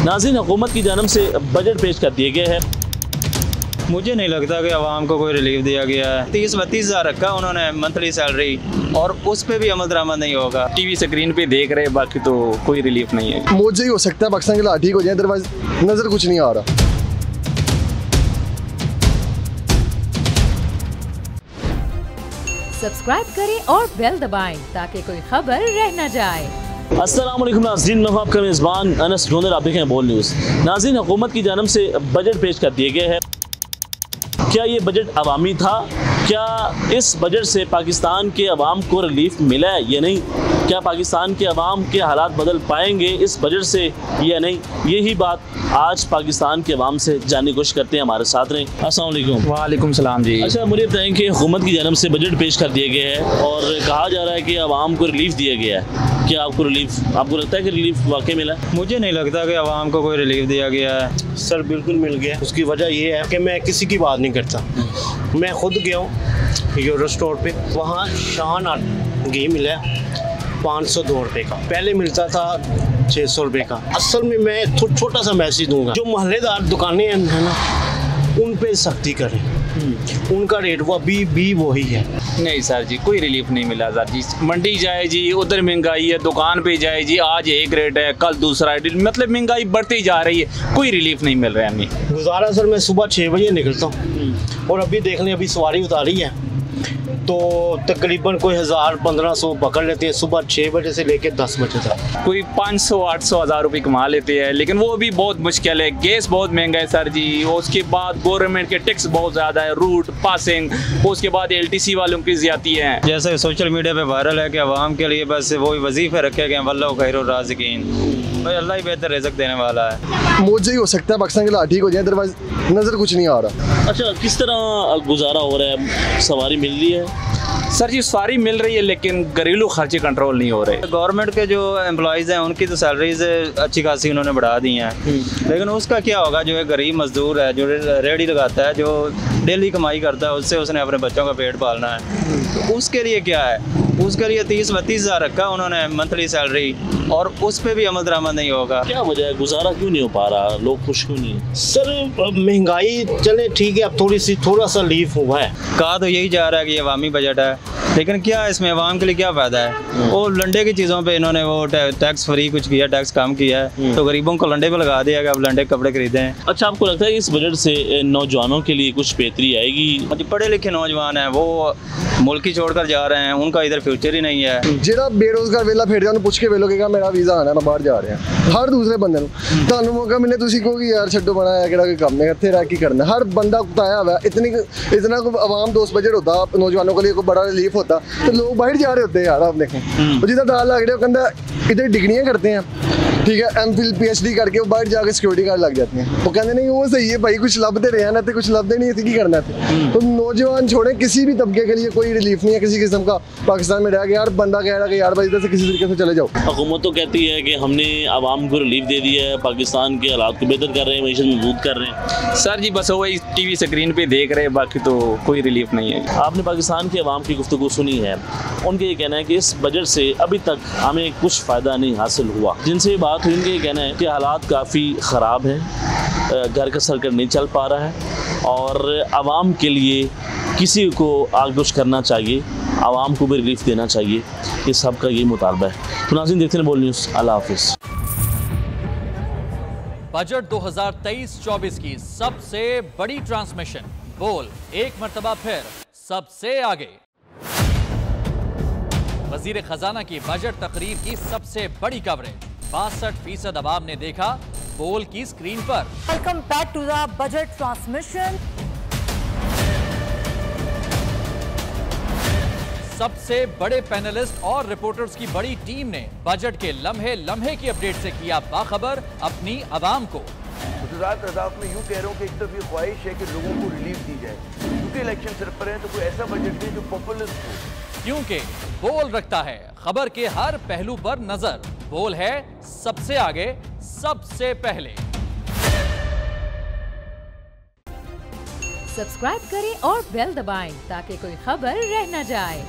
नाज़रीन, हुकूमत की जानब से बजट पेश कर दिए गए हैं। मुझे नहीं लगता कि आवाम को कोई रिलीफ दिया गया है। 30-32 हज़ार रखा उन्होंने मंथली सैलरी, और उस पर भी अमल दरामद नहीं होगा। टीवी स्क्रीन पे देख रहे, बाकी तो कोई रिलीफ नहीं है। मुझे ही हो सकता है पाकिस्तान के हालात ठीक हो जाए, अदरवाइज नज़र कुछ नहीं आ रहा। सब्सक्राइब करें और बेल दबाएं ताकि कोई खबर रह न जाए। अस्सलाम वालेकुम नाज़रीन, मैं आपका मेज़बान अनस ढूंढर, आप देखें बोल न्यूज़। नाज़रीन, हुकूमत की जानब से बजट पेश कर दिए गए हैं। क्या ये बजट अवामी था? क्या इस बजट से पाकिस्तान के अवाम को रिलीफ मिला है या नहीं? क्या पाकिस्तान के अवाम के हालात बदल पाएंगे इस बजट से या नहीं? यही बात आज पाकिस्तान के अवाम से जानने की कोशिश करते हैं। हमारे साथ रहें। अस्सलाम वालेकुम। वालेकुम सलाम जी। अच्छा, मुझे बताएं कि हुकूमत की जानब से बजट पेश कर दिए गए हैं और कहा जा रहा है कि अवाम को रिलीफ दिया गया है। क्या आपको लगता है कि रिलीफ वाकई मिला? मुझे नहीं लगता कि आवाम को कोई रिलीफ दिया गया है। सर बिल्कुल मिल गया। उसकी वजह ये है कि मैं किसी की बात नहीं करता। मैं खुद गया हूँ यूरो स्टोर पे, वहाँ शान घी मिला 502 रुपये का, पहले मिलता था 600 रुपये का। असल में मैं छोटा सा मैसेज दूंगा, जो मोहल्लेदार दुकानें हैं ना, उन पे सख्ती करें। उनका रेट वो भी वही है। नहीं सर जी, कोई रिलीफ नहीं मिला सर जी। मंडी जाए जी, उधर महंगाई है, दुकान पे जाए जी, आज एक रेट है, कल दूसरा रेट, मतलब महंगाई बढ़ती जा रही है, कोई रिलीफ नहीं मिल रहा है हमें। गुजारा सर, मैं सुबह 6 बजे निकलता हूँ और अभी देख लें, अभी सवारी उतारी है तो तकरीबन कोई 1000-1500 पकड़ लेते हैं सुबह 6 बजे से लेकर 10 बजे तक। कोई 500-800 हज़ार रुपये कमा लेते हैं, लेकिन वो भी बहुत मुश्किल है। गैस बहुत महंगा है सर जी, उसके बाद गवर्नमेंट के टैक्स बहुत ज़्यादा है, रूट पासिंग, उसके बाद LTC वालों की ज़्यादती है। जैसे सोशल मीडिया पे वायरल है कि आवाम के लिए बस वही वजीफे रखे गए, वल्लाहु खैरुर राज़िकीन, भाई अल्लाह ही बेहतर रिज़्क़ देने वाला है। मुझे ही हो सकता है पाकिस्तान के हालात ठीक हो जाए, अदरवाइज नज़र कुछ नहीं आ रहा। अच्छा, किस तरह गुजारा हो रहा है? सवारी मिल रही है? सर जी सारी मिल रही है, लेकिन घरेलू खर्चे कंट्रोल नहीं हो रहे। गवर्नमेंट के जो एम्प्लॉयज़ हैं उनकी तो सैलरीज अच्छी खासी उन्होंने बढ़ा दी हैं, लेकिन उसका क्या होगा? जो एक गरीब मजदूर है, जो रेहड़ी लगाता है, जो डेली कमाई करता है, उससे उसने अपने बच्चों का पेट पालना है, तो उसके लिए क्या है? उसके लिए 30-32 हज़ार रखा उन्होंने मंथली सैलरी, और उस पर भी अमल दरामद नहीं होगा। क्या वजह है? गुजारा क्यों नहीं हो पा रहा? लोग खुश क्यों नहीं? सर महंगाई चले ठीक है, अब थोड़ा सा रिलीफ हुआ है। कहा तो यही जा रहा है कि ये अवामी बजट है, लेकिन क्या इसमें अवाम के लिए क्या फ़ायदा है? वो लंडे की चीज़ों पे इन्होंने वो टैक्स फ्री कुछ किया, टैक्स कम किया है, तो गरीबों को लंडे पे लगा दिया कि अब लंडे कपड़े खरीदें। अच्छा, आपको लगता है कि इस बजट से नौजवानों के लिए कुछ बेहतरी आएगी? पढ़े लिखे नौजवान हैं, वो मुल्क ही छोड़कर जा रहे हैं, उनका इधर फ्यूचर ही नहीं है। ਜਿਹੜਾ ਬੇਰੋਜ਼ਗਾਰ ਵੇਲਾ ਫਿਰ ਜਾ ਉਹਨੂੰ ਪੁੱਛ ਕੇ ਵੇਲੋਗੇ ਮੇਰਾ ਵੀਜ਼ਾ ਆਣਾ ਮੈਂ ਬਾਹਰ ਜਾ ਰਿਹਾ, ਹਰ ਦੂਸਰੇ ਬੰਦੇ ਨੂੰ ਤੁਹਾਨੂੰ ਮੌਕਾ ਮਿਲੇ ਤੁਸੀਂ ਕਹੋਗੇ ਯਾਰ ਛੱਡੋ ਬਣਾ ਹੈ ਕਿਹੜਾ ਕੋਈ ਕੰਮ ਹੈ, ਇੱਥੇ ਰਹਿ ਕੀ ਕਰਨਾ। हर बंदा कुताया हुआ है। इतना को आवाम दोस्त बजट होता, नौजवानों के लिए कोई बड़ा रिलीफ होता तो लोग बाहर जा रहे होते हैं यार। आप देखें जितना दाल लग रहे हो कहता इधर डिग्रियाँ करते हैं, ठीक है, MPhil PhD करके वो बाहर जाके सिक्योरिटी गार्ड लग जाते हैं। वो कहते नहीं वो सही है भाई, कुछ लभते रहे ना, कुछ लभते नहीं, इसी की करना थे। तो नौजवान छोड़े, किसी भी तबके के लिए कोई रिलीफ नहीं है किसी किस्म का। पाकिस्तान में रह गया यार, बंदा कह रहा है कि यार भाई इधर से किसी तरीके से चले जाओ। हुकूमत तो कहती है कि हमने आवाम को रिलीफ दे दिया है, पाकिस्तान के हालात को बेहतर कर रहे हैं, मीशत मजबूत कर रहे हैं। सर जी बस वही टीवी स्क्रीन पे देख रहे, बाकी तो कोई रिलीफ नहीं है। आपने पाकिस्तान के अवाम की गुफ्तगू सुनी है, उनका ये कहना है कि इस बजट से अभी तक हमें कुछ फ़ायदा नहीं हासिल हुआ। जिनसे बात हुई उनका ये कहना है कि हालात काफ़ी ख़राब हैं, घर का सर्कल नहीं चल पा रहा है और आवाम के लिए किसी को आगोश करना चाहिए, आवाम को भी रिलीफ देना चाहिए। ये सब का यही मुतालबा है। तो नाज़रीन देखते हैं बोल न्यूज़। अल्लाह हाफ़िज़। बजट 2023-24 की सबसे बड़ी ट्रांसमिशन, बोल एक मर्तबा फिर सबसे आगे। वजीर खजाना की बजट तकरीर की सबसे बड़ी कवरेज 62% अवाम ने देखा बोल की स्क्रीन पर। Welcome back to the budget transmission. सबसे बड़े पैनलिस्ट और रिपोर्टर्स की बड़ी टीम ने बजट के लम्हे लम्हे की अपडेट से किया बाखबर अपनी अवाम को। मैं यूँ कह रहा हूँ कि एक तरफ ये ख्वाहिश है कि लोगों को रिलीफ दी जाए, क्योंकि इलेक्शन सिर पर है, तो कोई ऐसा बजट दे जो पॉपुलिस्ट हो। क्योंकि बोल रखता है खबर के हर पहलू पर नजर, बोल है सबसे आगे सबसे पहले। सब्सक्राइब करें और बेल दबाएं ताकि कोई खबर रह न जाए।